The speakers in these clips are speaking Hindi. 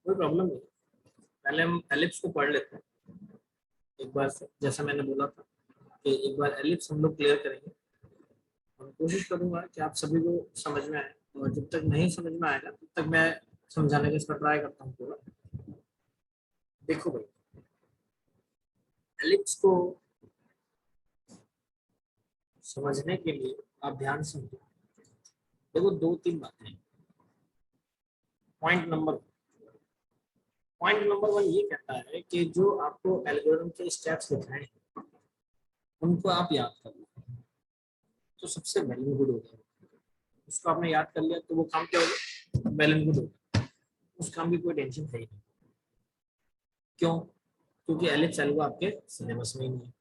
कोई प्रॉब्लम नहीं। पहले हम एलिप्स को पढ़ लेते हैं एक बार से, जैसा मैंने बोला था कि एक बार एलिप्स हम लोग क्लियर करेंगे। और कोशिश करूंगा कि आप सभी को समझ में आए, और जब तक नहीं समझ में आएगा तब तक मैं समझाने का इसका ट्राई करता हूँ पूरा। देखो भाई, एलिप्स को समझने के लिए आप ध्यान से समझो। देखो, दो तीन बातें हैं। Point number point number one ये कहता है कि जो आपको एल्गोरिथम के स्टेप्स लिखाए हैं उनको आप याद कर लो, तो सबसे वेल एंड गुड होगा। उसको आपने याद कर लिया तो वो काम क्या होगा, वेल एंड गुड होगा। उस काम की कोई टेंशन है ही नहीं। क्यों? क्योंकि एलिप्स एल्गो आपके सिलेबस में ही नहीं है।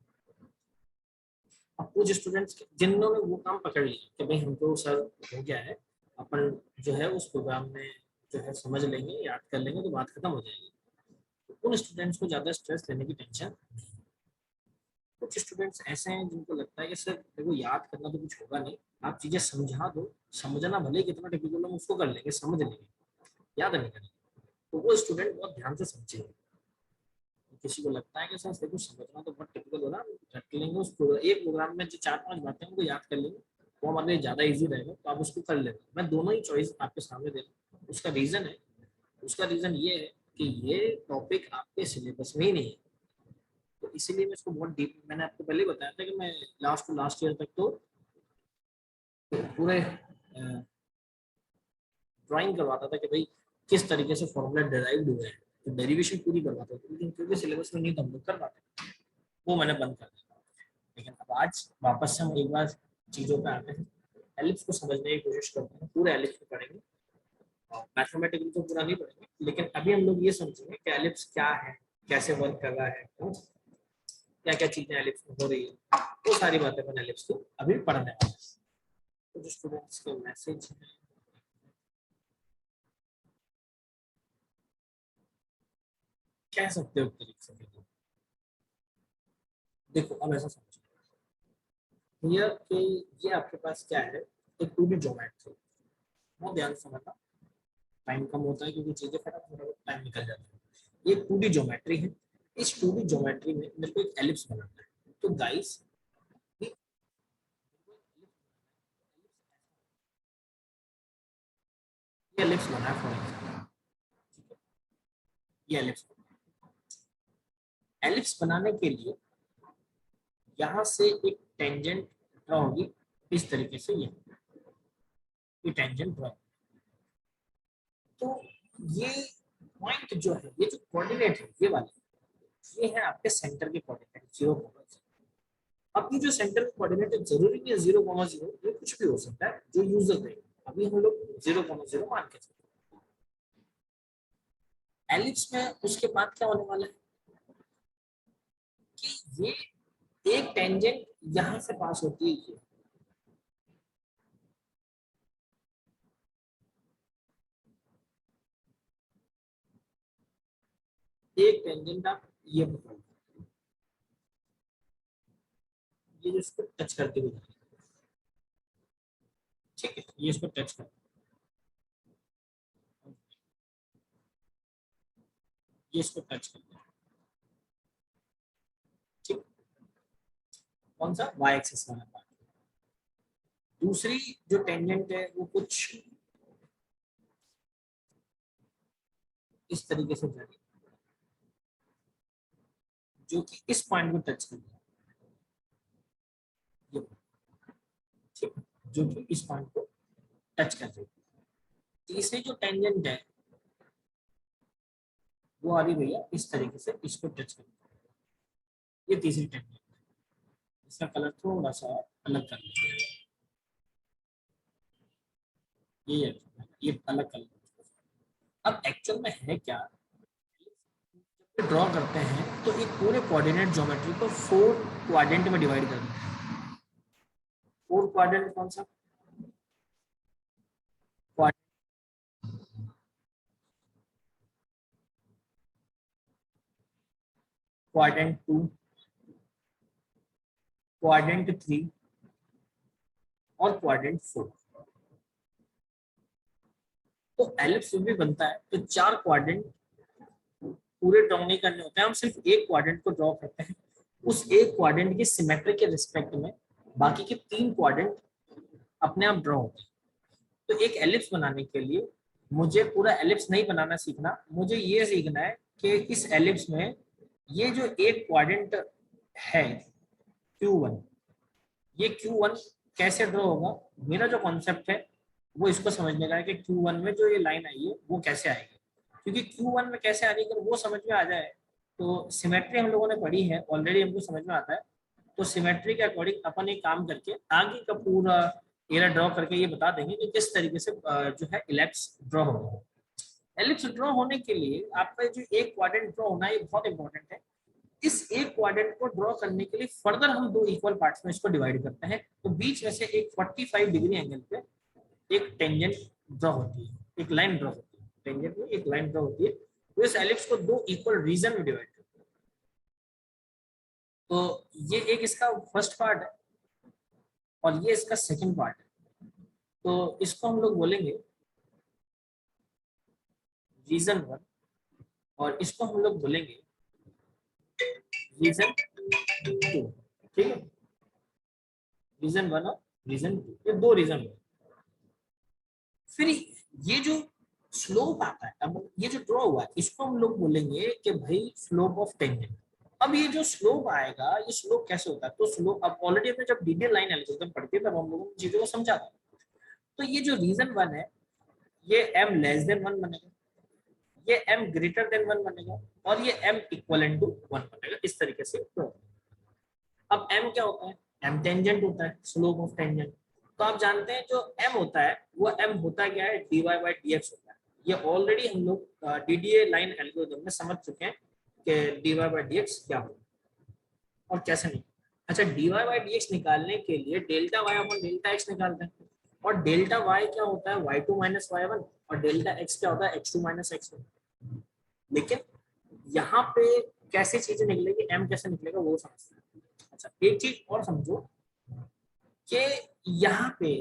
अब कुछ स्टूडेंट्स जिन्होंने वो काम पकड़ लिया कि भाई हमको सर हो गया है, अपन जो है उस प्रोग्राम में जो है समझ लेंगे, याद कर लेंगे तो बात खत्म हो जाएगी, तो उन स्टूडेंट्स को ज्यादा स्ट्रेस लेने की टेंशन। कुछ स्टूडेंट्स ऐसे हैं जिनको लगता है कि सर देखो याद करना तो कुछ होगा नहीं, आप चीजें समझा दो, समझना भले कितना टिपिकल हम उसको कर लेंगे, समझ लेंगे, याद नहीं करेंगे। तो वो स्टूडेंट बहुत ध्यान से समझेगा। किसी को लगता है कि सर देखो समझना तो बहुत टिपिकल हो रहा है, रट लेंगे उस एक प्रोग्राम में जो चार पांच बातें उनको याद कर लेंगे, वो हमारे लिए ज्यादा इजी रहेगा, तो आप उसको कर लेंगे। मैं दोनों ही चॉइस आपके सामने दे रहा हूँ। उसका रीजन ये है कि ये टॉपिक आपके सिलेबस में ही नहीं है। तो इसीलिए मैं इसको बहुत डीप, मैंने आपको पहले ही बताया था कि मैं लास्ट ईयर तक तो पूरे ड्राइंग करवाता था कि भाई किस तरीके से फॉर्मूला डिराइव हुए हैं, तो डेरिवेशन पूरी करवाता था, लेकिन क्योंकि सिलेबस में नहीं तो हम लोग कर पाते, वो मैंने बंद कर दिया। लेकिन अब आज वापस से हम एक बार चीजों पे आते हैं, एलिप्स को समझने की कोशिश करते हैं, पूरे एलिप्स को पढ़ेंगे। और मैथमेटिकली तो पूरा नहीं पढ़ेंगे, लेकिन अभी हम लोग ये समझेंगे कि एलिप्स क्या है, कैसे वर्क कर रहा है, क्या क्या चीजें एलिप्स में हो रही है, वो सारी बातें अपन एलिप्स को अभी पढ़ने वाले हैं। तो जो स्टूडेंट्स के मैसेज है, कह सकते हो एक तरीके से। देखो अब ऐसा समझो भैया कि ये आपके पास क्या है, एक 2D ज्योमेट्री। बहुत ध्यान से समझना, टाइम कम होता है क्योंकि चीजें फटाफट टाइम निकल जाता है। ये 2D ज्योमेट्री है। इस 2D ज्योमेट्री में मेरे को एक एलिप्स बनाना है। तो गाइस, ये एलिप्स बना है फॉर एग्जाम्पल, ये एलिप्स एलिप्स बनाने के लिए यहाँ से एक टेंजेंट ड्रॉ होगी इस तरीके से। ये टेंजेंट ड्रॉ, तो ये पॉइंट जो है, ये जो कोऑर्डिनेट है ये वाले, ये है आपके सेंटर के कोऑर्डिनेट 0,0। अब ये जो सेंटर कोऑर्डिनेट है जरूरी नहीं है 0,0, ये कुछ भी हो सकता है जो यूजर देगा। अभी हम लोग 0,0 मान के चलते हैं। एलिप्स में उसके बाद क्या होने वाला है कि ये एक टेंजेंट यहां से पास होती है, ये एक टेंजेंट आप ये पकड़ो, ये जो इसको टच करते हुए, ठीक है, ये इसको टच कर, ये इसको टच कर, ठीक। कौन सा? वाई एक्सिस वाला पार्ट। दूसरी जो टेंजेंट है वो कुछ इस तरीके से जा रही है, जो कि इस पॉइंट को टच कर रहा है, ठीक, जो कि इस पॉइंट को टच कर रही है। तीसरी जो टेंजेंट है वो आ रही भैया इस तरीके से, इसको टच कर, ये तीसरी टेंजेंट। इसका कलर थोड़ा सा अलग कर लीजिए, ये अलग कलर। अब एक्चुअल में है क्या, ड्रॉ करते हैं तो एक पूरे कोऑर्डिनेट ज्योमेट्री को 4 क्वाड्रेंट में डिवाइड कर देते हैं। 4 क्वाड्रेंट कौन सा? क्वाड्रेंट 2, क्वाड्रेंट 3 और क्वाड्रेंट 4। तो एलिप्स भी बनता है तो 4 क्वाड्रेंट पूरे ड्रॉ नहीं करने होते हैं, हम सिर्फ एक क्वाड्रेंट को ड्रॉ करते हैं। उस एक क्वाड्रेंट की सिमेट्री के रिस्पेक्ट में बाकी के 3 क्वाड्रेंट अपने आप ड्रॉ होते हैं। तो एक एलिप्स बनाने के लिए मुझे पूरा एलिप्स नहीं बनाना सीखना, मुझे ये सीखना है कि इस एलिप्स में ये जो एक क्वाड्रेंट है Q1, ये Q1 कैसे ड्रॉ होगा। मेरा जो कॉन्सेप्ट है वो इसको समझने का है कि Q1 में जो ये लाइन आई है वो कैसे आएगी, क्योंकि Q1 में कैसे आनी अगर वो समझ में आ जाए तो सिमेट्री हम लोगों ने पढ़ी है ऑलरेडी, हमको समझ में आता है। तो सिमेट्री के अकॉर्डिंग अपन एक काम करके आगे का पूरा एरिया ड्रॉ करके ये बता देंगे कि किस तरीके से जो है इलिप्स ड्रॉ होगा। एलिप्स ड्रॉ होने के लिए आपका जो एक क्वाड्रेंट ड्रॉ होना है ये बहुत इंपॉर्टेंट है। इस एक क्वाड्रेंट को ड्रॉ करने के लिए फर्दर हम 2 इक्वल पार्ट्स में इसको डिवाइड करते हैं। तो बीच में से एक 45 डिग्री एंगल पे एक टेंजेंट ड्रॉ होती है, एक लाइन ड्रॉ होती है, टेंजेंट में एक लाइन ड्रॉ होती है। तो इस एलिप्स को 2 इक्वल रीजन में डिवाइड करते हैं। तो ये एक इसका फर्स्ट पार्ट है और ये इसका सेकंड पार्ट है। तो इसको हम लोग बोलेंगे रीजन 1 और इसको हम लोग बोलेंगे रीजन 2। ठीक है, रीजन 1 और रीजन 2, ये 2 रीजन है। फिर ये जो स्लोप आता है, अब ये जो ड्रॉ हुआ है इसको हम लोग बोलेंगे कि भाई स्लोप ऑफ टेंजेंट। अब ये जो स्लोप आएगा ये स्लोप कैसे होता है, तो स्लोप अब ऑलरेडी हमने जब डिटेल लाइन एल्गोरिथम पढ़ते हैं तब हम लोगों को चीजों को समझा था। तो ये जो रीजन 1 है ये m लेस देन 1 बनेगा, ये m ग्रेटर देन 1 बनेगा और ये m इक्वलेंट टू 1 बनेगा, इस तरीके से। अब m क्या होता है, m टेंजेंट होता है, स्लोप ऑफ टेंजेंट। तो आप जानते हैं जो m होता है वो m होता क्या है, dy बाई dx होता है। ये ऑलरेडी हम लोग डीडीए लाइन एल्गोरिथम में समझ चुके हैं कि dy बाई dx क्या होगा और कैसे नहीं। अच्छा, dy बाई dx निकालने के लिए delta y upon delta x निकालते हैं, और डेल्टा y क्या होता है y2 माइनस y1 और डेल्टा x क्या होता है x2 माइनस x1। लेकिन यहाँ पे कैसे चीजें निकलेगी, m कैसे निकलेगा वो समझते हैं। अच्छा, एक चीज और समझो कि यहाँ पे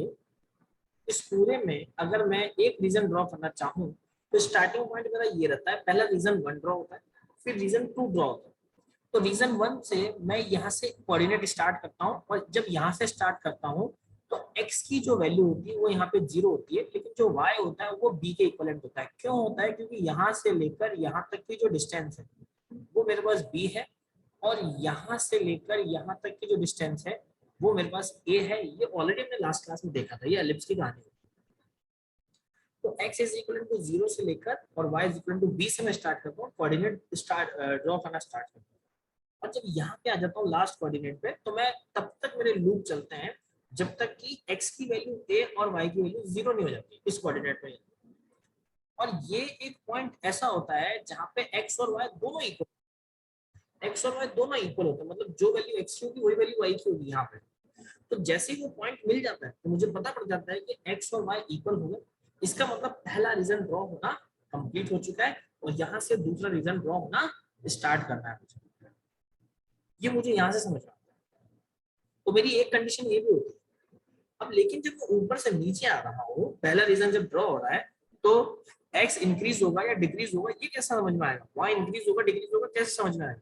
इस पूरे में अगर मैं एक रीजन ड्रॉ करना चाहूँ तो स्टार्टिंग पॉइंट मेरा ये रहता है, पहला रीजन 1 ड्रॉ होता है, फिर रीजन 2 ड्रॉ होता है। तो रीजन 1 से मैं यहाँ से कोऑर्डिनेट स्टार्ट करता हूँ और जब यहाँ से स्टार्ट करता हूँ तो x की जो वैल्यू होती है वो यहाँ पे 0 होती है, लेकिन जो y होता है वो b के इक्वलेंट होता है। क्यों होता है, क्योंकि यहाँ से लेकर यहाँ तक की जो डिस्टेंस है वो मेरे पास b है और यहाँ से लेकर यहाँ तक की जो डिस्टेंस है वो मेरे पास a है। ये ऑलरेडी हमने लास्ट क्लास में देखा था, ये एलिप्स की कहानी है। तो x इज इक्वल टू 0 से लेकर और y is equal to b से मैं स्टार्ट करता हूँ, कोऑर्डिनेट स्टार्ट ड्रॉ करना स्टार्ट करता हूँ। और जब यहाँ पे आ जाता हूँ लास्ट कोऑर्डिनेट पे तो मैं तब तक मेरे लूप चलते हैं जब तक कि x की वैल्यू a और y की वैल्यू 0 नहीं हो जाती इस कोऑर्डिनेट में। और ये एक पॉइंट ऐसा होता है जहाँ पे x और y दोनों इक्वल, x और y दोनों इक्वल होते हैं, मतलब जो वैल्यू x की होगी वही वैल्यू y की होगी यहाँ पे। तो जैसे ही वो पॉइंट मिल जाता है तो मुझे पता पड़ जाता है कि x और y इक्वल हो गए। इसका मतलब पहला रीजन ड्रॉ होना कंप्लीट हो चुका है और यहाँ से दूसरा रीजन ड्रॉ होना स्टार्ट करना है मुझे। ये मुझे यहाँ से समझ आता है। तो मेरी एक कंडीशन ये भी होती है। अब लेकिन जब मैं ऊपर से नीचे आ रहा हूँ, पहला रीजन जब ड्रॉ हो रहा है तो x इंक्रीज होगा या डिक्रीज होगा ये कैसे समझ में आएगा, y इंक्रीज होगा डिक्रीज होगा कैसे समझ में आएगा।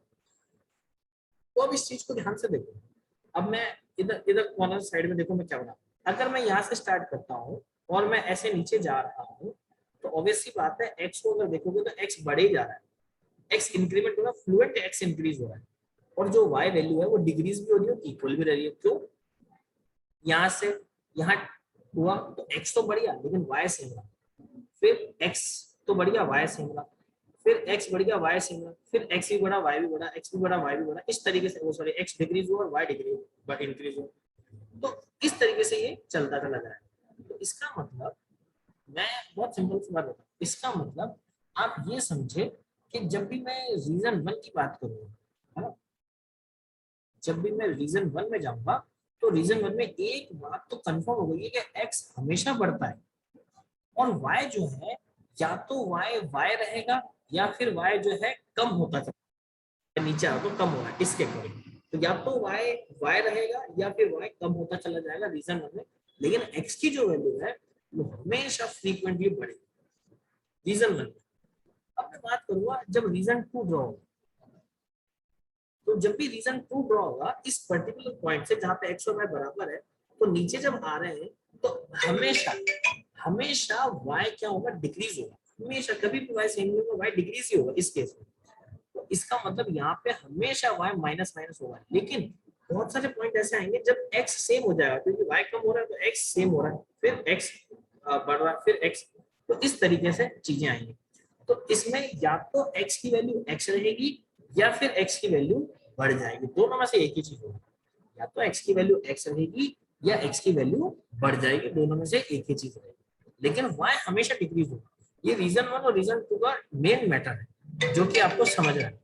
तो अब इस चीज को ध्यान से देखो। अब मैं इधर इधर कॉर्नर साइड में देखो मैं क्या बना। अगर मैं यहाँ से स्टार्ट करता हूँ और मैं ऐसे नीचे जा रहा हूँ तो ऑब्वियस सी बात है x को अगर देखोगे तो x बढ़े जा रहा है, x इंक्रीमेंट हो रहा है, फ्लुएंट x इंक्रीज हो रहा है और जो y वैल्यू है वो डिक्रीज भी हो रही है, इक्वल भी रह रही है। क्यों, यहाँ से यहाँ हुआ तो x तो बढ़ गया लेकिन y सेम रहा, फिर x तो बढ़ गया y सेम रहा, फिर x बढ़ गया y सेम रहा, फिर x भी बढ़ा y भी बढ़ा, x भी बढ़ा y भी बढ़ा, इस तरीके से वो सॉरी x डिक्रीज हुआ और y डिक्रीज इंक्रीज हुआ। तो इस तरीके से ये चलता चला जाएगा। तो इसका मतलब मैं बहुत सिंपल सी बात बताऊं, इसका मतलब आप ये समझे कि जब भी मैं रीजन 1 की बात करूंगा, है ना, जब भी मैं रीजन 1 में जाऊंगा तो रीजन 1 में एक बात तो कंफर्म हो गई है कि x हमेशा बढ़ता है और y जो है या तो y रहेगा या फिर y जो है कम होता चला, नीचे आ तो कम हो रहा है इसके अकॉर्डिंग। तो या तो y रहेगा या फिर y कम होता चला जाएगा रीजन 1 में, लेकिन x की जो वैल्यू है वो हमेशा फ्रीक्वेंटली बढ़ेगी रीजन 1 में। अब मैं बात करूंगा जब रीजन 2 ड्रॉ होगा। तो जब भी रीजन 2 ड्रॉ होगा इस पर्टिकुलर पॉइंट से जहां पे एक्स और वाई बराबर है, तो नीचे जब आ रहे हैं तो हमेशा हमेशा वाई क्या होगा, डिक्रीज होगा। हमेशा कभी भी वाई सेम नहीं होगा, वाई डिक्रीज ही होगा इस केस में। तो इसका मतलब यहाँ पे हमेशा वाई माइनस माइनस होगा। लेकिन बहुत सारे पॉइंट ऐसे आएंगे जब एक्स सेम हो जाएगा, क्योंकि वाई कम हो रहा है तो एक्स सेम हो रहा है, फिर एक्स बढ़ रहा है, फिर एक्स। तो इस तरीके से चीजें आएंगी। तो इसमें या तो एक्स की वैल्यू एक्स रहेगी या फिर एक्स की वैल्यू बढ़ जाएगी, दोनों में से एक ही चीज होगी। या तो एक्स की वैल्यू एक्स रहेगी या एक्स की वैल्यू बढ़ जाएगी, दोनों में से एक ही चीज रहेगी। लेकिन वाई हमेशा डिक्रीज होगा। ये रीजन 1 और रीजन 2 का मेन मैटर है जो कि आपको समझना है।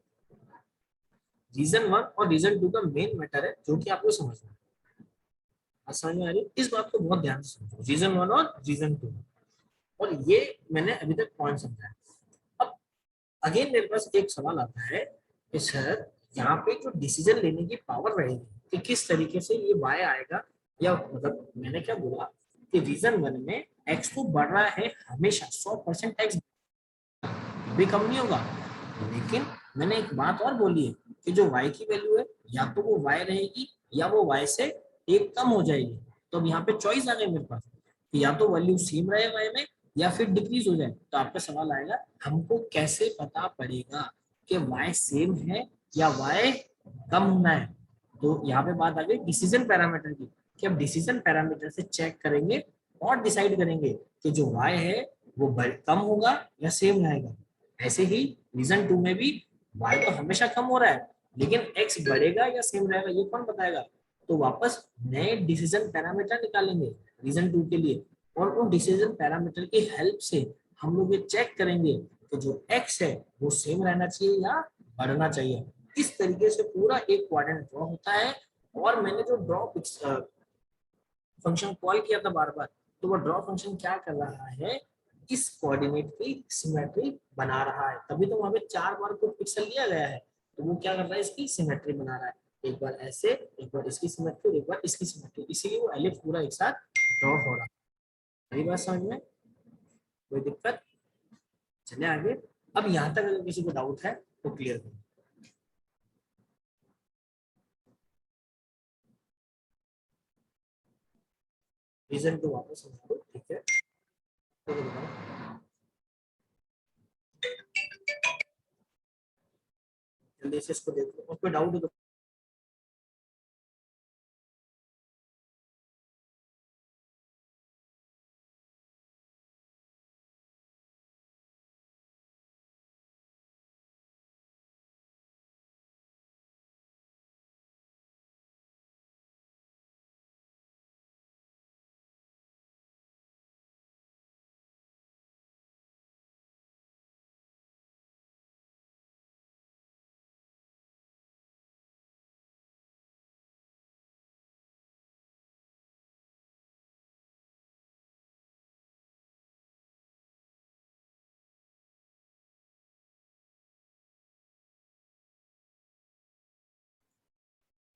रीजन 1 और रीजन 2 का मेन मैटर है जो कि आपको समझना है। समझ में आ रही है? इस बात को बहुत ध्यान से समझो, रीजन 1 और रीजन 2। और ये मैंने अभी तक पॉइंट समझा है। अब अगेन मेरे पास एक सवाल आता है कि सर यहाँ पे जो डिसीजन लेने की पावर रहेगी कि किस तरीके से ये वाई आएगा, या मतलब मैंने क्या बोला कि रीजन 1 में एक्स तो बढ़ रहा है हमेशा, 100% एक्स भी कम नहीं होगा। लेकिन मैंने एक बात और बोली है कि जो y की वैल्यू है या तो वो y रहेगी या वो y से एक कम हो जाएगी। तो अब यहाँ पे चॉइस आ गई मेरे पास कि या तो वैल्यू सेम रहे y में या फिर डिक्रीज हो जाए। तो आपका सवाल आएगा हमको कैसे पता पड़ेगा कि y सेम है या y कम होना है। तो यहाँ पे बात आ गई डिसीजन पैरामीटर की, कि अब डिसीजन पैरामीटर से चेक करेंगे और डिसाइड करेंगे कि जो y है वो कम होगा या सेम रहेगा। ऐसे ही रीजन 2 में भी y तो हमेशा कम हो रहा है, लेकिन x बढ़ेगा या सेम रहेगा ये कौन बताएगा। तो वापस नए डिसीजन पैरामीटर निकालेंगे रीजन 2 के लिए, और उन डिसीजन पैरामीटर की हेल्प से हम लोग ये चेक करेंगे कि जो x है वो सेम रहना चाहिए या बढ़ना चाहिए। इस तरीके से पूरा एक क्वाड्रेंट ड्रॉ होता है। और मैंने जो ड्रॉ फंक्शन कॉल किया था बार बार, तो वो ड्रॉ फंक्शन क्या कर रहा है, इस कोऑर्डिनेट की सिमेट्री बना रहा है। तभी तो वहां पे 4 बार को पिक्सल लिया गया है। तो वो क्या कर रहा है, इसकी सिमेट्री बना रहा है। एक बार ऐसे, एक बार इसकी सिमेट्री, एक बार इसकी सिमेट्री, इसीलिए वो एलिप्स पूरा एक साथ ड्रॉ हो रहा है। मेरी बात समझ में? कोई दिक्कत? चले आगे। अब यहाँ तक अगर किसी को डाउट है तो क्लियर करो। रीजन टू वापस समझ लो, ठीक है? तो बताओ जल्दी से इसको देख लो, और कोई डाउट है तो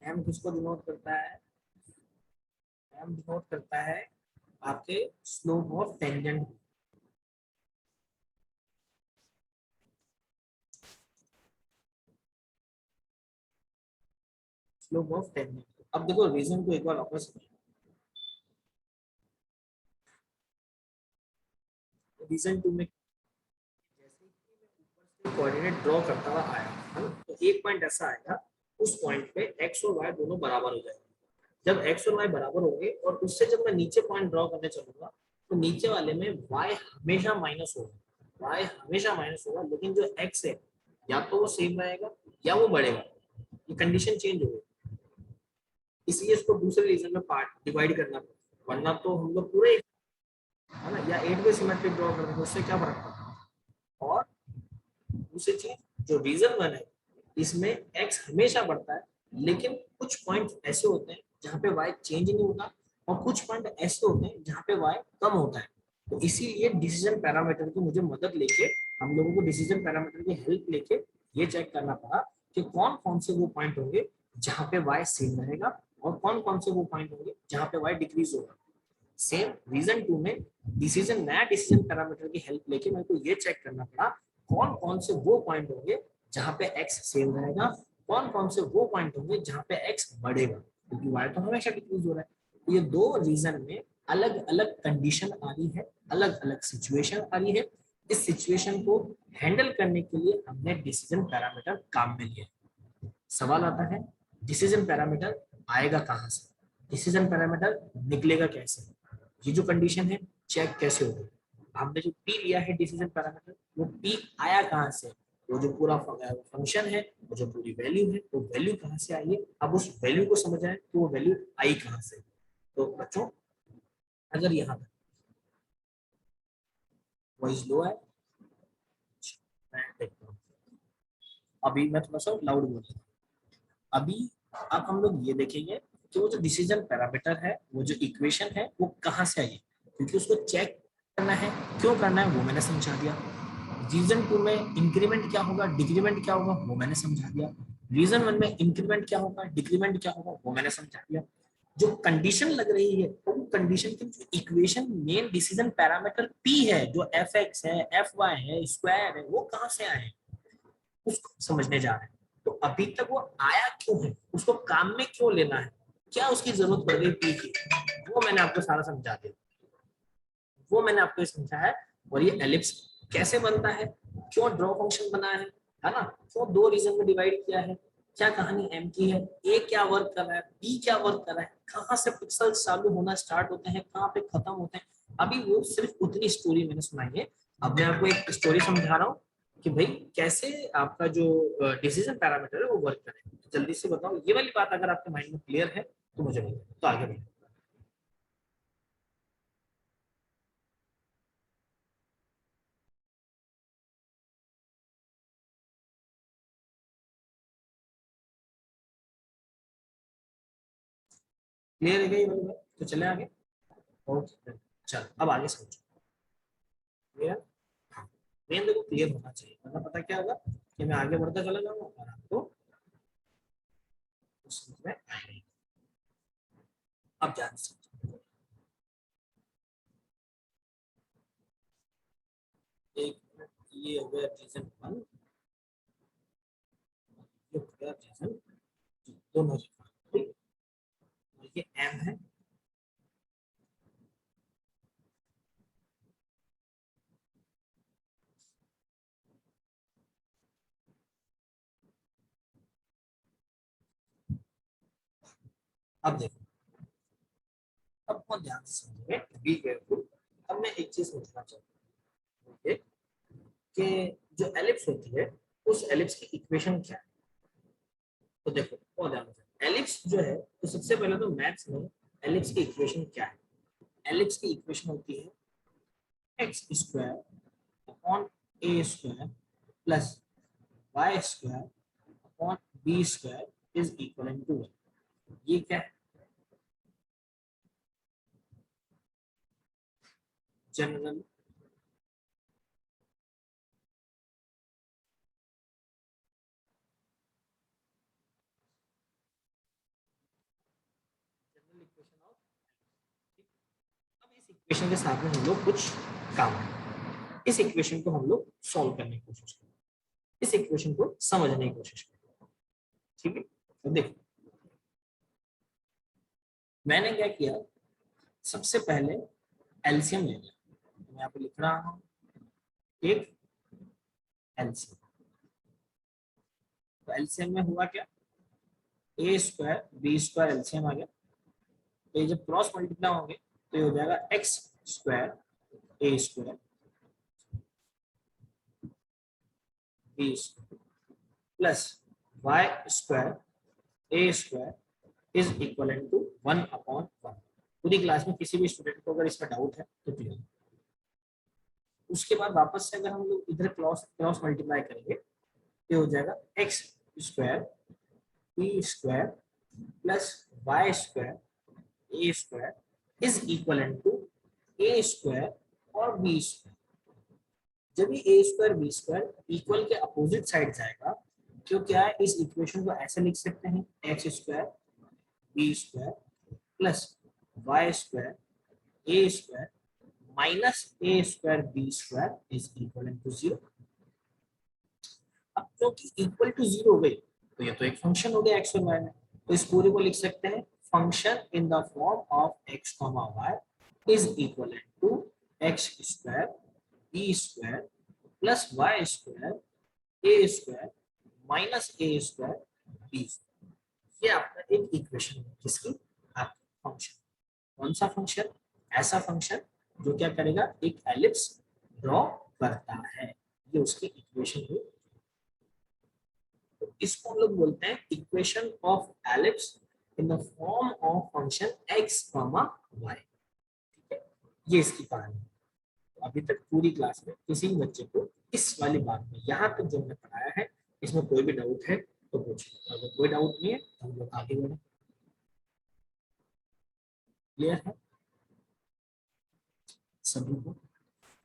एम किसको डिनोट करता है? एम डिनोट करता है आपके slope of tangent. Slope of tangent. अब देखो रीजन को एक बार वापस, रीजन टू में जैसे ही मैं ऊपर से कोऑर्डिनेट ड्रॉ करता हुआ आया, है ना, तो एक पॉइंट ऐसा आएगा, उस पॉइंट पे एक्स और वाई दोनों बराबर हो जाएंगे। जब एक्स और वाई बराबर होंगे और उससे जब मैं नीचे पॉइंट ड्रॉ करने चलूंगा, तो नीचे वाले में वाई हमेशा माइनस होगा। वाई हमेशा माइनस होगा, लेकिन जो एक्स है या तो वो सेम रहेगा या वो बढ़ेगा। ये कंडीशन चेंज हो गई, इसलिए इसको दूसरे रीजन में पार्ट डिवाइड करना पड़ेगा, वरना तो हम लोग पूरे, है ना, या 8 वे सिमेट्रिक ड्रॉ करेंगे, उससे क्या फर्क पड़ता है। और दूसरी चीज जो रीजन 1 है, इसमें एक्स हमेशा बढ़ता है, लेकिन कुछ पॉइंट ऐसे होते हैं जहाँ पे वाई चेंज नहीं होता, और कुछ पॉइंट ऐसे होते हैं जहाँ पे वाई कम होता है। तो इसीलिए डिसीजन पैरामीटर की मुझे मदद लेके, हम लोगों को डिसीजन पैरामीटर की हेल्प लेके ये चेक करना पड़ा कि कौन कौन से वो पॉइंट होंगे जहाँ पे वाई सेम रहेगा, और कौन कौन से वो पॉइंट होंगे जहाँ पे वाई डिक्रीज होगा। सेम रीजन 2 में डिसीजन, नया डिसीजन पैरामीटर की हेल्प लेके मेरे को ये चेक करना पड़ा कौन कौन से वो पॉइंट होंगे जहां पे x सेम रहेगा, कौन कौन से वो पॉइंट होंगे जहां पे x बढ़ेगा, क्योंकि y तो हमेशा डिक्रीज हो रहा है। ये दो रीजन में अलग अलग कंडीशन आ रही है, अलग अलग सिचुएशन आ रही है। इस सिचुएशन को हैंडल करने के लिए हमने डिसीजन पैरामीटर काम में लिए। सवाल आता है डिसीजन पैरामीटर आएगा कहां से, डिसीजन पैरामीटर निकलेगा कैसे, ये जो कंडीशन है चेक कैसे होगी। हमने जो पी लिया है डिसीजन पैरामीटर, वो पी आया कहां से, वो जो पूरा फंक्शन है, वो जो पूरी वैल्यू है, वो वैल्यू कहां से आई है। अब उस वैल्यू को समझ आए तो वो वैल्यू आई कहां से। तो बच्चों अगर यहाँ पर वॉइस लो है, मैं देखता हूँ, अभी मैं थोड़ा सा लाउड बोल रहा हूँ। अभी अब हम लोग ये देखेंगे कि वो जो डिसीजन पैरामीटर है, वो जो इक्वेशन है, वो कहाँ से आई है, क्योंकि उसको चेक करना है। क्यों करना है वो मैंने समझा दिया। रीजन 2 में इंक्रीमेंट क्या होगा, डिक्रीमेंट क्या होगा, वो मैंने समझा दिया। रीजन 1 में इंक्रीमेंट क्या होगा, डिक्रीमेंट क्या होगा, वो मैंने समझा दिया। जो कंडीशन लग रही है, तो वो कंडीशन की जो equation main decision parameter P है, जो एफ एक्स है, एफ वाई है, स्क्वायर है, वो कहाँ से आए, उसको समझने जा रहे हैं। तो अभी तक वो आया क्यों है, उसको काम में क्यों लेना है, क्या उसकी जरूरत पड़ गई पी की, वो मैंने आपको सारा समझा दिया। वो मैंने आपको समझाया। और ये एलिप्स कैसे बनता है, क्यों ड्रॉ फंक्शन बना है ना, क्यों दो रीजन में डिवाइड किया है, क्या कहानी एम की है, ए क्या वर्क कर रहा है, बी क्या वर्क कर रहा है, कहाँ से पिक्सल चालू होना स्टार्ट होते हैं, कहाँ पे खत्म होते हैं। अभी वो सिर्फ उतनी स्टोरी मैंने सुनाई है। अब मैं आपको एक स्टोरी समझा रहा हूँ कि भाई कैसे आपका जो डिसीजन पैरामीटर है वो वर्क करे। जल्दी से बताओ, ये वाली बात अगर आपके माइंड में क्लियर है तो मुझे बताओ, तो आगे बढ़ो। क्लियर है क्या ये वाली बात, तो चले आगे। ओके चल अब आगे समझो। क्लियर, मेन देखो क्लियर होना चाहिए, वरना पता क्या होगा कि मैं आगे बढ़ता चला जाऊंगा और आपको कुछ समझ में आएगा। अब ध्यान से समझो। एक मिनट, ये हो गया रीजन वन, ये हो गया रीजन टू, दोनों ठीक। और ये एम है, अब देखो, अब बहुत ध्यान से समझोगे, बी केयरफुल। अब मैं एक चीज समझना चाहता हूँ कि जो एलिप्स होती है, उस एलिप्स की इक्वेशन क्या है। तो देखो बहुत ध्यान से, एलिप्स जो है, तो सबसे पहले तो मैथ्स में एलिप्स की इक्वेशन क्या है। एलिप्स की इक्वेशन होती है X square upon A square plus Y square upon B square is equal to 1। ये क्या है, जनरल जनरल इक्वेशन ऑफ। अब इस इक्वेशन के साथ में हम लोग कुछ काम है, इस इक्वेशन को हम लोग सॉल्व करने की कोशिश करें, इस इक्वेशन को समझने की कोशिश करें। ठीक है, तो देखो मैंने क्या किया, सबसे पहले एलसीएम ले लिया। मैं यहाँ पे लिख रहा हूँ एक एलसीएम। तो एलसीएम में हुआ क्या, ए स्क्वायर बी स्क्वायर एलसीएम आ गया। तो ये जब क्रॉस मल्टीप्लाई होंगे तो ये हो जाएगा X square A square B square plus Y square A square is equal to 1/1। पूरी क्लास में किसी भी स्टूडेंट को अगर इसमें डाउट है तो क्लियर। उसके बाद वापस से अगर हम लोग इधर क्रॉस क्रॉस मल्टीप्लाई करेंगे तो हो जाएगा X square B square plus Y square A square is equal to A square और बी स्क्वायर। जब ये A square B square equal के अपोजिट साइड जाएगा, तो क्या है, इस इक्वेशन को ऐसे लिख सकते हैं X square B square plus Y square A square minus A square B square is equal to 0। क्योंकि इक्वल टू 0 हो गई तो ये तो एक फंक्शन हो गया एक्स और वाई में, तो इस पूरे को लिख सकते हैं function in the form of X comma Y is equal to X square B square plus Y square A square minus A square B. ये आपका एक इक्वेशन है किसकी, आपका फंक्शन। कौन सा फंक्शन, ऐसा फंक्शन जो क्या करेगा, एक एलिप्स ड्रॉ करता है, ये उसकी इक्वेशन हुई। तो इसको हम लोग बोलते हैं equation of ellipse in the form of function X comma Y. ठीक है, ये इसकी कहानी है। तो अभी तक पूरी क्लास में किसी भी बच्चे को इस वाली बात में यहाँ तक जो हमने पढ़ाया है इसमें कोई भी डाउट है तो पूछिए, अगर कोई डाउट नहीं है तो हम लोग आगे बढ़े। क्लियर है सभी को?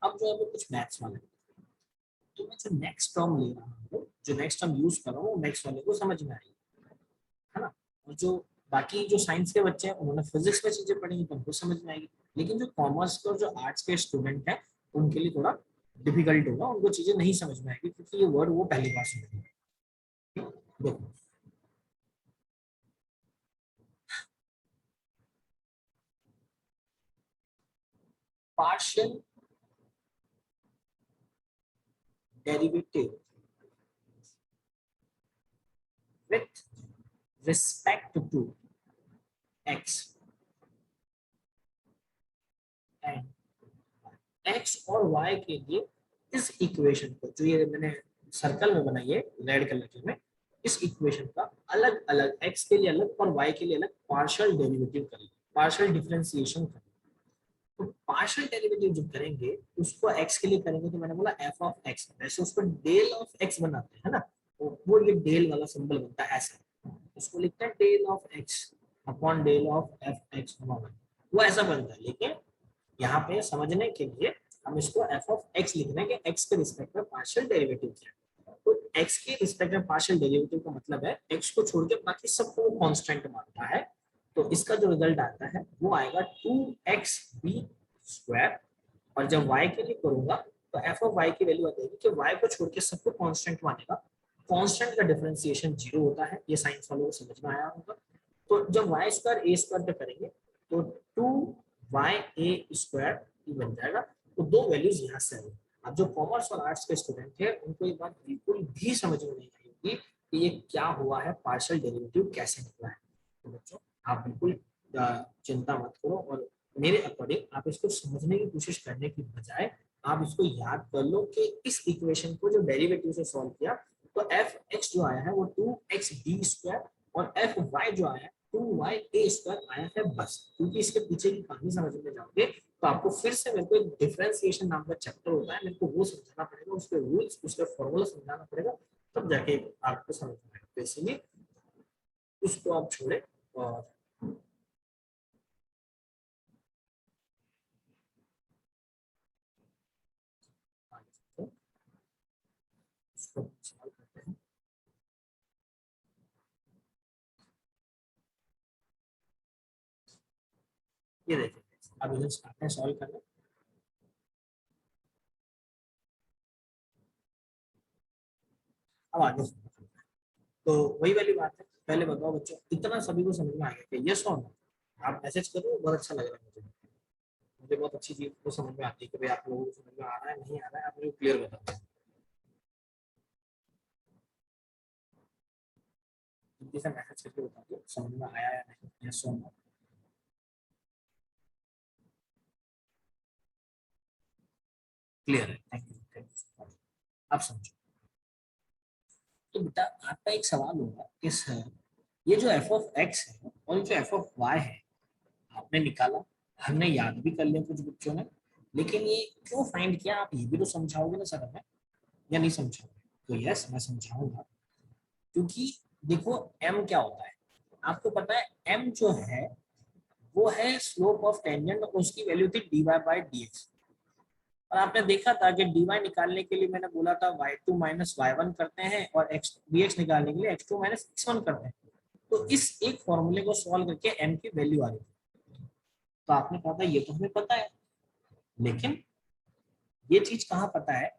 अब जो है वो कुछ मैथ्स वाले, तो मैं जो नेक्स्ट टर्म ले रहा हूँ, जो नेक्स्ट टर्म यूज कर रहा हूँ, नेक्स्ट वाले को समझ में आएगी, है ना। और जो बाकी जो साइंस के बच्चे हैं उन्होंने फिजिक्स में चीजें पढ़ी तो उनको समझ में आएगी, लेकिन जो कॉमर्स के और जो आर्ट्स के स्टूडेंट हैं उनके लिए थोड़ा डिफिकल्ट होगा, उनको चीजें नहीं समझ में आएगी क्योंकि ये वर्ड वो पहली बार सुन रहे हैं। देखो partial derivative with respect to X and X और वाई के लिए इस इक्वेशन को, जो ये मैंने सर्कल में बनाई है रेड कलर में, इस इक्वेशन का अलग अलग एक्स के लिए अलग और वाई के लिए अलग पार्शियल डेरिवेटिव करेंगे, पार्शियल डिफरेंशिएशन करेंगे। तो पार्शियल डेरिवेटिव जब करेंगे उसको एक्स के लिए करेंगे तो मैंने बोला एफ ऑफ एक्स, वैसे उसको डेल ऑफ एक्स बनाते हैं ना, तो वो ये डेल वाला सिंबल बनता है ऐसा, उसको लिखते हैं del of X upon del of F X, वो ऐसा बनता है। लेकिन यहाँ पे समझने के लिए हम इसको एफ ऑफ एक्स लिख रहे हैं कि एक्स के रिस्पेक्ट में पार्शियल डेरिवेटिव क्या है। तो एक्स के रिस्पेक्ट में पार्शियल डेरिवेटिव का मतलब है एक्स को छोड़ के बाकी सबको वो कांस्टेंट मानता है, तो इसका जो रिजल्ट आता है वो आएगा 2xb स्क्वायर। और जब y के लिए करूंगा तो एफ ऑफ y की वैल्यू आ जाएगी कि y को छोड़ के सबको कांस्टेंट मानेगा, कांस्टेंट का डिफरेंशिएशन 0 होता है, ये साइंस वालों को समझ में आया होगा। तो जब y स्क्वायर a स्क्वायर पे करेंगे तो 2ya स्क्वायर बन जाएगा, तो दो वैल्यूज यहाँ से आएंगी। अब जो कॉमर्स और आर्ट्स के स्टूडेंट है उनको ये बात बिल्कुल भी समझ में नहीं आई होगी कि ये क्या हुआ है, पार्शियल डेरिवेटिव कैसे निकला है। तो बच्चों आप बिल्कुल चिंता मत करो, और मेरे अकॉर्डिंग आप इसको समझने की कोशिश करने की बजाय आप इसको याद कर लो कि इस इक्वेशन को जो डेरिवेटिव से सॉल्व किया तो एफ एक्स जो आया है वो 2xb स्क्वायर और एफ वाई जो आया है 2ya स्क्वायर आया है बस। क्योंकि इसके पीछे की कहानी समझने जाओगे तो आपको फिर से मेरे को एक डिफरेंशिएशन नाम का चैप्टर होता है, मेरे को वो समझाना पड़ेगा, उसके रूल्स उसके फॉर्मूला समझाना पड़ेगा, तब जाके आपको समझ में आएगा। तो इसीलिए उसको आप छोड़े और इसको सॉल्व करते हैं। ये देखिए अब इधर स्टार्ट है सॉल्व करना। अब आगे तो वही वाली बात है, पहले बताओ बच्चों इतना सभी को समझ में आ गया कि यस और नो? आप मैसेज करो, बहुत अच्छा लग रहा है मुझे, मुझे बहुत अच्छी चीज को समझ में आती है कि भाई आप लोगों को समझ में आ रहा है नहीं आ रहा है, आप मुझे क्लियर बताओ। जल्दी से मैसेज करके बता दो समझ में आया या नहीं, यस और नो। क्लियर है, थैंक यू थैंक यू। आप समझो, तो बेटा आपका एक सवाल होगा कि सर ये जो एफ ऑफ एक्स है और जो एफ ऑफ वाई है आपने निकाला, हमने याद भी कर लिया कुछ बच्चों ने, लेकिन ये क्यों फाइंड किया, आप ये भी तो समझाओगे ना सर हमें, या नहीं समझाओगे? तो यस मैं समझाऊंगा, क्योंकि देखो एम क्या होता है आपको पता है, एम जो है वो है स्लोप ऑफ टेंजेंट और उसकी वैल्यू थी dy बाई डी एक्स। और आपने देखा था कि dy निकालने के लिए मैंने बोला था y2 माइनस y1 करते हैं और x dx निकालने के लिए x2 माइनस x1 करते हैं। तो इस एक फॉर्मूले को सॉल्व करके m की वैल्यू आ रही थी, तो आपने कहा था ये तो हमें पता है, लेकिन ये चीज कहाँ पता है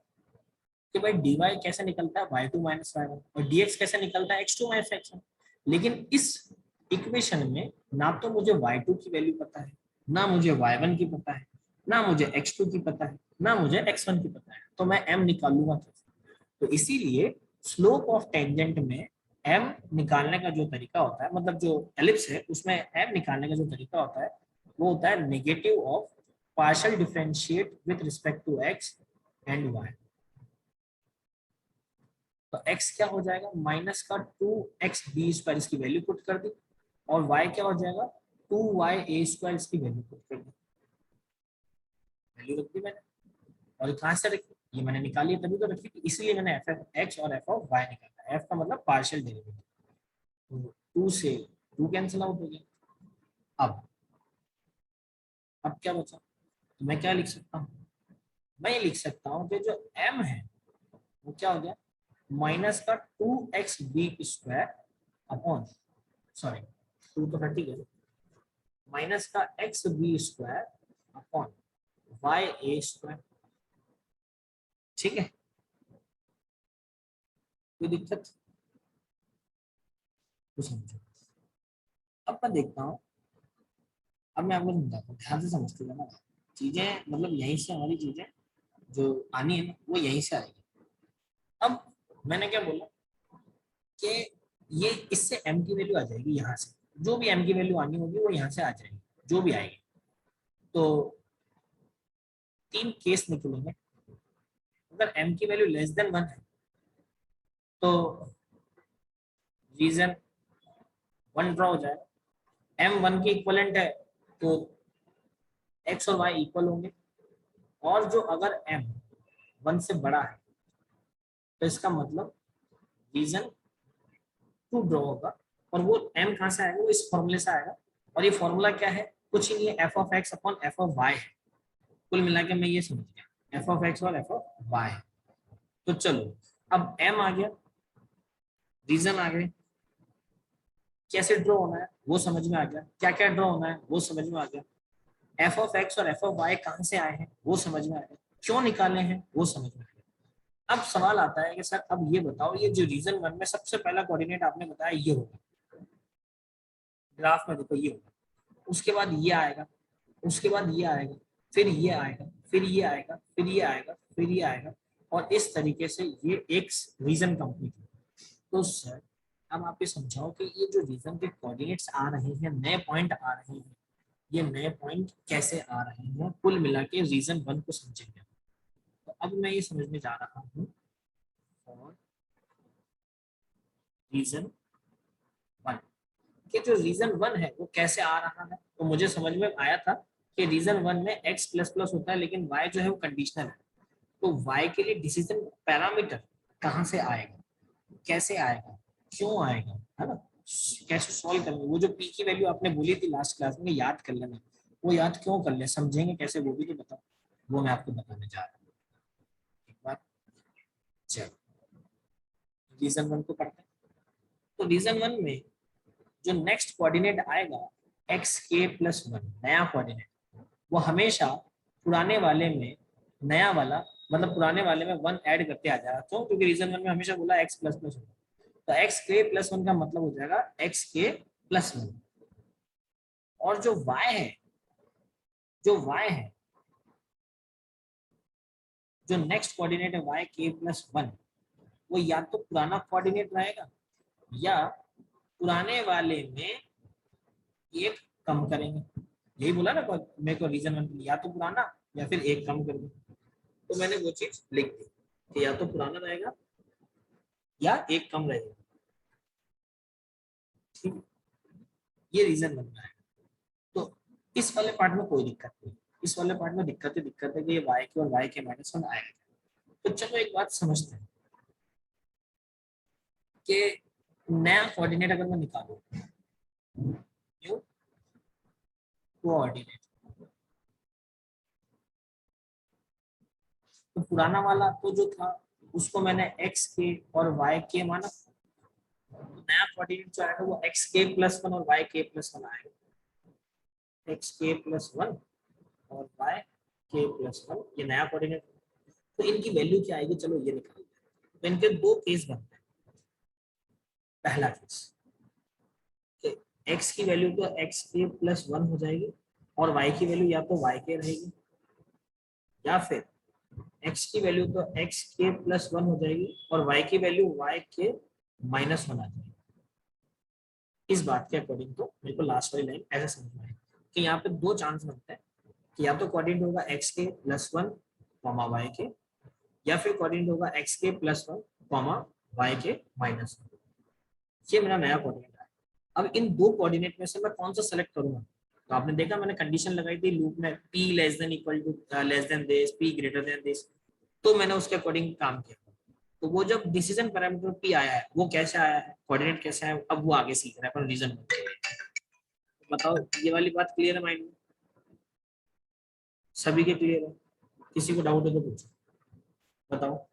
कि भाई dy कैसे निकलता है y2 माइनस y1 और dx कैसे निकलता है x2 माइनस x1। लेकिन इस इक्वेशन में ना तो मुझे y2 की वैल्यू पता है, ना मुझे y1 की पता है, ना मुझे x2 की पता है, ना मुझे x1 की पता है, तो मैं m निकालूंगा कैसे? तो इसीलिए स्लोप ऑफ टेंजेंट में m निकालने का जो तरीका होता है, मतलब जो एलिप्स है उसमें m निकालने का जो तरीका होता है वो होता है negative of partial differentiate with respect to x and y। तो x क्या हो जाएगा, माइनस का 2x b² इसकी वैल्यू पुट कर दी, और y क्या हो जाएगा 2ya² इसकी वैल्यू पुट कर दी, वैल्यू रख दी मैंने। और कहाँ से रखी, ये मैंने निकाली है तभी तो रखी थी, इसलिए मैंने एफ ऑफ एक्स और एफ ऑफ वाई निकाला। एफ का मतलब पार्शियल डेरिवेटिव, तो 2 से 2 कैंसिल आउट हो गया। अब क्या बचा, तो मैं क्या लिख सकता हूँ, मैं ये लिख सकता हूँ कि जो m है वो क्या हो गया, माइनस का 2xb² अपॉन, सॉरी 2 तो हट ही गया, माइनस का xb² अपॉन ya²। ठीक है, कोई दिक्कत, तो समझो। अब मैं देखता हूँ, अब मैं आपको समझाता हूँ, ध्यान से समझते जाना चीजें, मतलब यहीं से हमारी चीजें जो आनी है ना वो यहीं से आएगी। अब मैंने क्या बोला कि ये इससे m की वैल्यू आ जाएगी, यहाँ से जो भी m की वैल्यू आनी होगी वो यहाँ से आ जाएगी, जो भी आएगी। तो 3 केस निकलेंगे। अगर m की वैल्यू लेस देन 1 है तो रीजन 1 ड्रॉ हो जाएगा। m 1 के इक्वलेंट है तो x और y इक्वल होंगे, और जो अगर m 1 से बड़ा है तो इसका मतलब रीजन 2 ड्रॉ होगा। और वो m कहाँ से आएगा, वो इस फॉर्मूले से आएगा, और ये फॉर्मूला क्या है, कुछ ही नहीं है, F of X upon F of Y है। कुल मिला के मैं ये समझ गया, एफ ऑफ एक्स और एफ ऑफ वाई। तो चलो, अब m आ गया, रीजन आ गए, कैसे ड्रॉ होना है वो समझ में आ गया, क्या क्या ड्रॉ होना है वो समझ में आ गया, एफ ऑफ एक्स और एफ ऑफ वाई कहाँ से आए हैं वो समझ में आ गया, क्यों निकाले हैं वो समझ में आ गया। अब सवाल आता है कि सर अब ये बताओ, ये जो रीजन 1 में सबसे पहला कोऑर्डिनेट आपने बताया ये होगा, ग्राफ में देखो ये होगा, उसके बाद ये आएगा, उसके बाद ये आएगा, फिर ये आएगा, फिर ये आएगा, फिर ये आएगा, फिर ये आएगा, और इस तरीके से ये एक रीजन कंप्लीट है। तो सर अब आप ये समझाओ कि ये जो रीजन के कोऑर्डिनेट्स आ रहे हैं, नए पॉइंट आ रहे हैं, ये नए पॉइंट कैसे आ रहे हैं, कुल मिला के रीजन 1 को समझेंगे। तो अब मैं ये समझने जा रहा हूँ और रीजन 1 कि जो रीजन 1 है वो कैसे आ रहा है। तो मुझे समझ में आया था कि रीजन 1 में x प्लस प्लस होता है, लेकिन y जो है वो कंडीशनल है। तो y के लिए डिसीजन पैरामीटर कहाँ से आएगा, कैसे आएगा, क्यों आएगा, है ना, कैसे सॉल्व करेंगे, वो जो p की वैल्यू आपने बोली थी लास्ट क्लास में, याद कर लेना, वो याद क्यों कर ले, समझेंगे कैसे वो भी तो बताओ, वो मैं आपको बताने जा रहा हूँ एक बार। चलो रीजन 1 को पढ़ते हैं। तो रीजन 1 में जो नेक्स्ट कोऑर्डिनेट आएगा एक्स के प्लस 1, नया कोऑर्डिनेट, वो हमेशा पुराने वाले में नया वाला, मतलब पुराने वाले में 1 ऐड करते आ जाएगा। क्यों, क्योंकि रीजन 1 में हमेशा बोला एक्स प्लस प्लस होगा, तो एक्स के प्लस 1 का मतलब हो जाएगा एक्स के प्लस 1। और जो y है, जो y है, जो नेक्स्ट कोऑर्डिनेट है y के प्लस 1, वो या तो पुराना कोऑर्डिनेट रहेगा या पुराने वाले में एक कम करेंगे। यही बोला ना मेरे को रीजन 1 या तो पुराना या फिर एक कम कर दो, तो मैंने वो चीज लिख दी कि या तो पुराना रहेगा या एक कम रहेगा। ठीक, ये रीजन बन रहा है। तो इस वाले पार्ट में कोई दिक्कत नहीं, इस वाले पार्ट में दिक्कत है कि ये y के और y के माइनस 1 आएगा। तो चलो एक बात समझते हैं कि नया कोऑर्डिनेट अगर मैं निकालूं, न्यू कोऑर्डिनेट, तो पुराना वाला तो जो था उसको मैंने x के और y के माना, नया कोऑर्डिनेट जो आएगा वो एक्स के प्लस 1 और वाई के प्लस 1 आएगा, एक्स के प्लस 1 और वाई के प्लस 1, ये नया कोऑर्डिनेट। तो इनकी वैल्यू क्या आएगी, चलो ये निकालते हैं। तो इनके दो केस बनते हैं। पहला केस एक्स की वैल्यू तो एक्स के प्लस वन हो जाएगी और वाई की वैल्यू या तो वाई के रहेगी, या फिर एक्स की वैल्यू तो एक्स के प्लस वन हो जाएगी और वाई की वैल्यू वाई के माइनस वन आ जाएगी। इस बात के अकॉर्डिंग तो मेरे को लास्ट वाली लाइन ऐसे समझना है कि यहाँ पे दो चांस बनते हैं कि या तो कोऑर्डिनेट होगा एक्स के प्लस वन कॉमा वाई के, या फिर कोऑर्डिनेट होगा एक्स के प्लस वन कॉमा वाई के माइनस वन। ये मेरा नया कोऑर्डिनेट है। अब इन दो कोऑर्डिनेट में से मैं कौन सा सेलेक्ट करूंगा? तो आपने देखा मैंने कंडीशन लगाई थी लूप में, p less than equal to less than this, p greater than this, तो मैंने उसके अकॉर्डिंग काम किया। तो वो जब डिसीजन पैरामीटर p आया है वो कैसे आया है, कोऑर्डिनेट कैसे आया है, अब वो आगे सीख रहा है अपन रीजन। बताओ ये वाली बात क्लियर है माइंड में? सभी के क्लियर है? किसी को डाउट है तो पूछो, बताओ।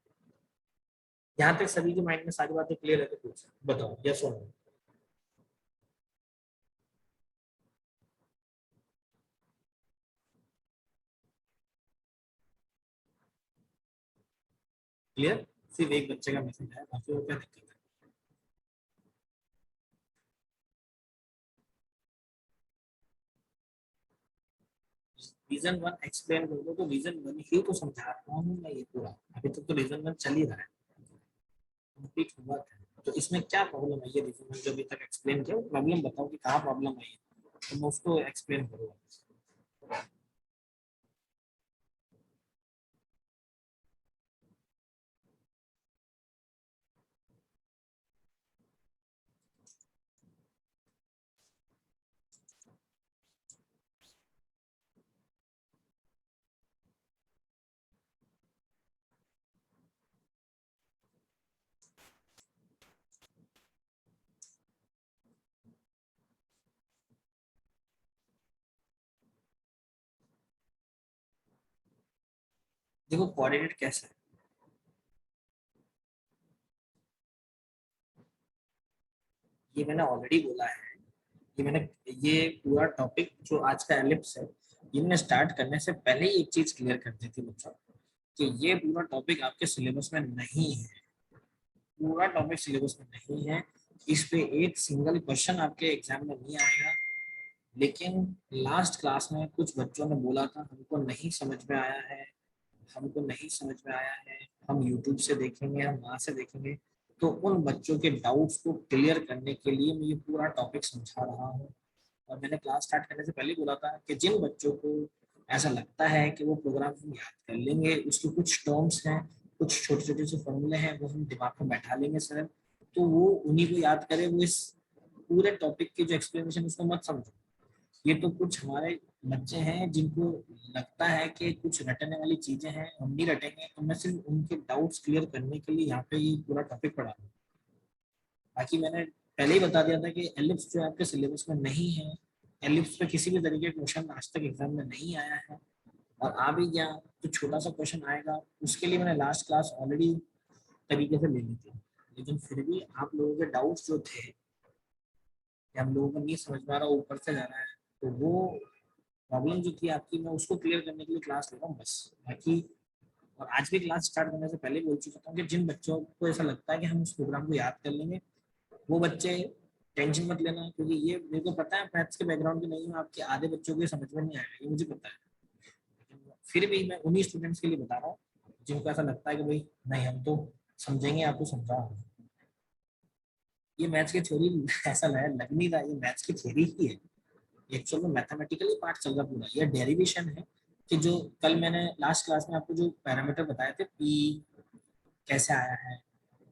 यहाँ तक सभी के माइंड में सारी बातें क्लियर है तो पूछो, बताओ यस और नो। क्लियर? सिर्फ एक बच्चे का मैसेज है, बाकी वो क्या दिक्कत है? रीजन वन एक्सप्लेन कर दो, तो रीजन वन ही तो समझा रहा हूँ मैं, ये पूरा अभी तक तो रीजन वन चल ही रहा है, कंप्लीट हुआ है। तो इसमें क्या प्रॉब्लम है, ये रीजन वन जो अभी तक एक्सप्लेन किया, प्रॉब्लम बताओ कि कहाँ प्रॉब्लम है, तो मैं उसको एक्सप्लेन करूँगा। देखो कोऑर्डिनेट कैसा है, ये मैंने ऑलरेडी बोला है। ये पूरा टॉपिक जो आज का एलिप्स है, ये मैंने स्टार्ट करने से पहले ही एक चीज क्लियर कर दी थी बच्चों, कि ये पूरा टॉपिक आपके सिलेबस में नहीं है। पूरा टॉपिक सिलेबस में नहीं है, इस पे एक सिंगल क्वेश्चन आपके एग्जाम में नहीं आएगा। लेकिन लास्ट क्लास में कुछ बच्चों ने बोला था हमको नहीं समझ में आया है, हमको नहीं समझ में आया है, हम यूट्यूब से देखेंगे, हम वहां से देखेंगे। तो उन बच्चों के डाउट्स को क्लियर करने के लिए मैं ये पूरा टॉपिक समझा रहा हूँ। और मैंने क्लास स्टार्ट करने से पहले ही बोला था कि जिन बच्चों को ऐसा लगता है कि वो प्रोग्राम हम याद कर लेंगे, उसके कुछ टर्म्स हैं, कुछ छोटे छोटे से फॉर्मूले हैं, वो हम दिमाग में बैठा लेंगे सर, तो वो उन्हीं को याद करें। वो इस पूरे टॉपिक की जो एक्सप्लेनेशन उसको मत समझो। ये तो कुछ हमारे बच्चे हैं जिनको लगता है कि कुछ रटने वाली चीजें हैं, हम नहीं रटेंगे, तो मैं सिर्फ उनके डाउट्स क्लियर करने के लिए यहाँ पे ये पूरा टॉपिक पढ़ा रहा हूँ। बाकी मैंने पहले ही बता दिया था कि एलिप्स जो आपके सिलेबस में नहीं है, एलिप्स पे किसी भी तरीके का क्वेश्चन आज तक एग्जाम में नहीं आया है, और आ भी गया तो छोटा सा क्वेश्चन आएगा, उसके लिए मैंने लास्ट क्लास ऑलरेडी तरीके से ले ली थी। लेकिन फिर भी आप लोगों के डाउट्स जो थे कि हम लोगों को नहीं समझ में आ रहा, ऊपर से जा रहा है, तो वो प्रॉब्लम जो थी आपकी, मैं उसको क्लियर करने के लिए क्लास ले रहा हूँ बस। बाकी और आज भी क्लास स्टार्ट करने से पहले बोल चुका हूँ कि जिन बच्चों को ऐसा लगता है कि हम उस प्रोग्राम को याद कर लेंगे, वो बच्चे टेंशन मत लेना, क्योंकि ये मेरे को पता है मैथ्स के बैकग्राउंड के नहीं हूँ, आपके आधे बच्चों को ये समझ में नहीं आएगा, ये मुझे पता है। लेकिन फिर भी मैं उन्हीं स्टूडेंट्स के लिए बता रहा हूँ जिनको ऐसा लगता है कि भाई नहीं हम तो समझेंगे, आपको समझा रहा हूँ। ये मैथ्स की थ्योरी ऐसा लग नहीं रहा, ये मैथ्स की थ्योरी ही है। एक्चुअल में मैथमेटिकली पार्ट चल रहा पूरा, ये डेरिवेशन है। कि जो कल मैंने लास्ट क्लास में आपको जो पैरामीटर बताए थे, पी कैसे आया है,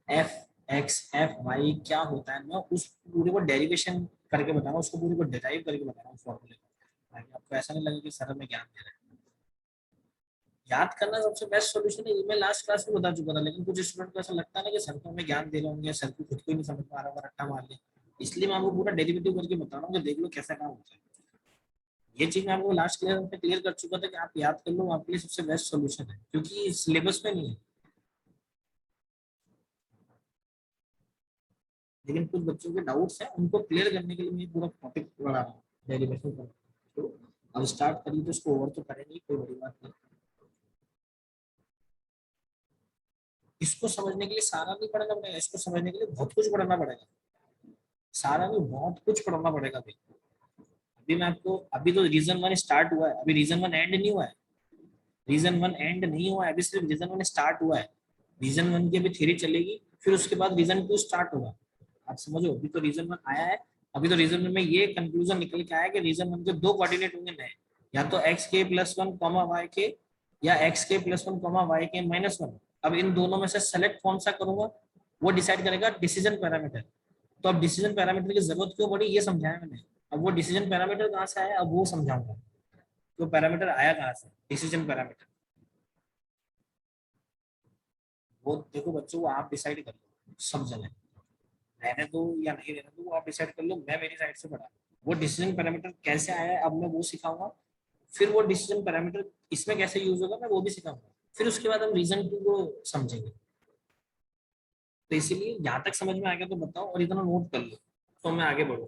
एफ एक्स एफ वाई क्या होता है, मैं उस पूरे को डेरिवेशन करके बता रहा हूँ, उसको पूरे को डिराइव करके बता रहा हूँ फॉर्मूले को, ताकि आपको ऐसा नहीं लगे कि सर में ज्ञान दे रहे हैं। याद करना सबसे बेस्ट सॉल्यूशन है, ये मैं लास्ट क्लास में बता चुका था। लेकिन कुछ स्टूडेंट को ऐसा लगता है ना कि सर को हमें ज्ञान दे रहे होंगे, सर को खुद को ही नहीं समझ में आ रहा होगा, रट्टा मार ले, इसलिए मैं आपको पूरा डेरिवेटिव करके बता रहा हूँ कि देख लो कैसा काम होता है। ये चीज मैं आपको लास्ट क्लास में क्लियर कर चुका था कि आप याद कर लो, आपके लिए सबसे बेस्ट सॉल्यूशन है, क्योंकि सिलेबस में नहीं है। लेकिन कुछ बच्चों के डाउट्स हैं, उनको क्लियर करने के लिए मैं पूरा टॉपिक पढ़ा रहा हूँ, डेरिवेशन का। तो अब स्टार्ट करिए, तो इसको ओवर तो करेंगे, कोई बड़ी बात नहीं। इसको समझने के लिए सारा नहीं पढ़ना पड़ेगा, इसको समझने के लिए बहुत कुछ पढ़ना पड़ेगा, सारा नहीं बहुत कुछ पढ़ना पड़ेगा भाई। अभी मैं आपको, अभी तो रीजन वन स्टार्ट हुआ है, अभी रीजन वन एंड नहीं हुआ है, रीजन वन एंड नहीं हुआ है, अभी सिर्फ रीजन वन स्टार्ट हुआ है। रीजन वन की अभी थ्योरी चलेगी, फिर उसके बाद रीजन टू स्टार्ट होगा। आप समझो, अभी तो रीजन वन आया है, अभी तो रीजन वन में ये कंक्लूजन निकल के आया कि रीजन वन के दो कोऑर्डिनेट होंगे नए, या तो एक्स के प्लस वन कॉमा वाई के, या एक्स के प्लस वन कॉमा वाई के माइनस वन। अब इन दोनों में से सेलेक्ट कौन सा करूंगा, वो डिसाइड करेगा डिसीजन पैरामीटर। तो अब डिसीजन पैरामीटर की जरूरत क्यों पड़ी, ये समझाया मैंने। अब वो डिसीजन पैरामीटर कहाँ से आया, अब वो समझाऊंगा। तो पैरामीटर आया कहाँ से, डिसीजन पैरामीटर। वो देखो बच्चों, वो आप डिसाइड कर लो, सब जगह रहने दो या नहीं रहने दो, वो आप डिसाइड कर लो, मैं मेरी साइड से पढ़ा। वो डिसीजन पैरामीटर कैसे आया है अब मैं वो सिखाऊंगा, फिर वो डिसीजन पैरामीटर इसमें कैसे यूज होगा मैं वो भी सिखाऊंगा, फिर उसके बाद हम रीजन टू को समझेंगे। तो इसीलिए यहाँ तक समझ में आ गया तो बताओ, और इतना नोट कर लो तो मैं आगे बढ़ू।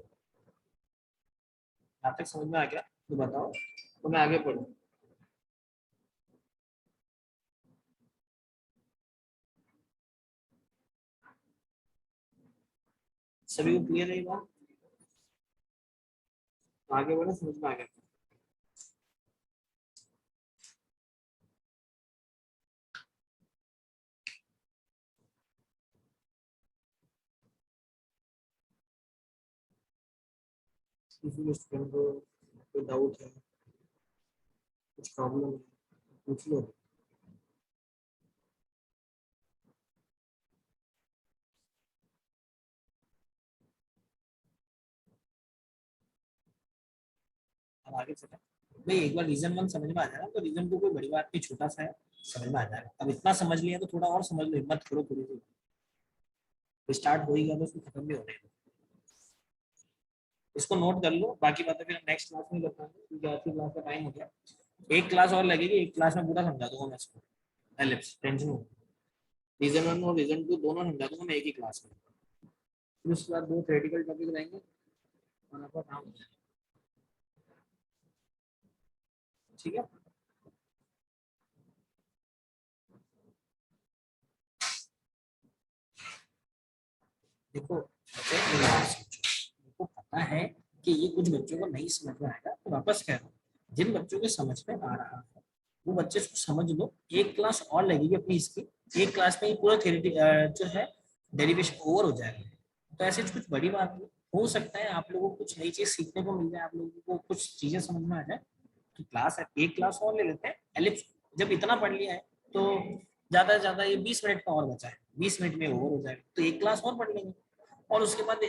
यहाँ तक समझ में आ गया तो बताओ तो मैं आगे बढ़ू। सभी को क्लियर है ये बात, तो आगे बढ़े, समझ में आ गया। किसी भी स्टूडेंट को कोई डाउट है, कुछ प्रॉब्लम है, पूछ लो। अब आगे चले भाई, एक बार रीजन वन समझ में आ जाएगा तो रीजन टू कोई बड़ी बात नहीं, छोटा सा है, समझ में आ जाएगा। अब इतना समझ लिया तो थोड़ा और समझ लो, हिम्मत करो थोड़ी सी, स्टार्ट हो ही गया तो उसको खत्म भी होने दो। इसको नोट कर लो, बाकी बातें फिर नेक्स्ट क्लास में करते हैं क्योंकि आज की क्लास का टाइम हो गया। एक क्लास और लगेगी, एक क्लास में पूरा समझा दूंगा मैं इसको, एलिप्स टेंशन हो। रीजन वन और रीजन टू दोनों समझा दूंगा मैं एक ही क्लास में, फिर उसके बाद दो थ्योरेटिकल टॉपिक रहेंगे और आपका काम हो जाएगा। ठीक है, देखो बच्चे, मेरी बात समझो। मेरे पता है कि ये कुछ बच्चों को नहीं समझ में आएगा, तो वापस कह रहा हूँ, जिन बच्चों के समझ में आ रहा है वो बच्चे इसको समझ लो। एक क्लास और लगेगी अपनी इसकी, एक क्लास में ये पूरा थ्योरी जो है डेरिवेशन ओवर हो जाएगा। तो ऐसे कुछ बड़ी बात नहीं, हो सकता है आप लोगों को कुछ नई चीज सीखने को मिल जाए, आप लोगों को कुछ चीजें समझ में आ जाए। तो क्लास है, एक क्लास और ले लेते हैं एलिप्स। जब इतना पढ़ लिया है तो ज्यादा से ज्यादा ये 20 मिनट का और बचा है, 20 मिनट में ओवर हो जाएगा, तो एक क्लास और पढ़ लेंगे। और उसके बाद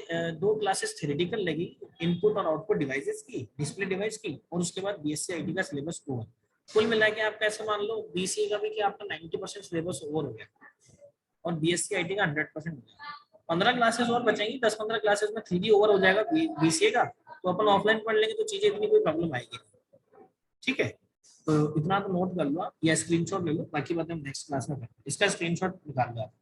दो क्लासेस थ्योरेटिकल लगी, इनपुट और आउटपुट डिवाइसेस की, डिस्प्ले डिवाइस की, और उसके बाद बीएससी आईटी का सिलेबस ओवर। कुल मिला के आप कैसे मान लो बीसीए का भी कि आपका 90% सिलेबस ओवर हो गया और बीएससी आईटी का 100% हो गया। 15 क्लासेस और बचेंगी, 10-15 क्लासेस में 3D ओवर हो जाएगा बीसीए का, तो अपन ऑफलाइन पढ़ लेंगे तो चीजें इतनी कोई प्रॉब्लम आएगी। ठीक है, तो इतना तो नोट कर लो आप या स्क्रीनशॉट ले लो, बाकी बातें हम नेक्स्ट क्लास में करेंगे। इसका स्क्रीनशॉट निकाल लो आप।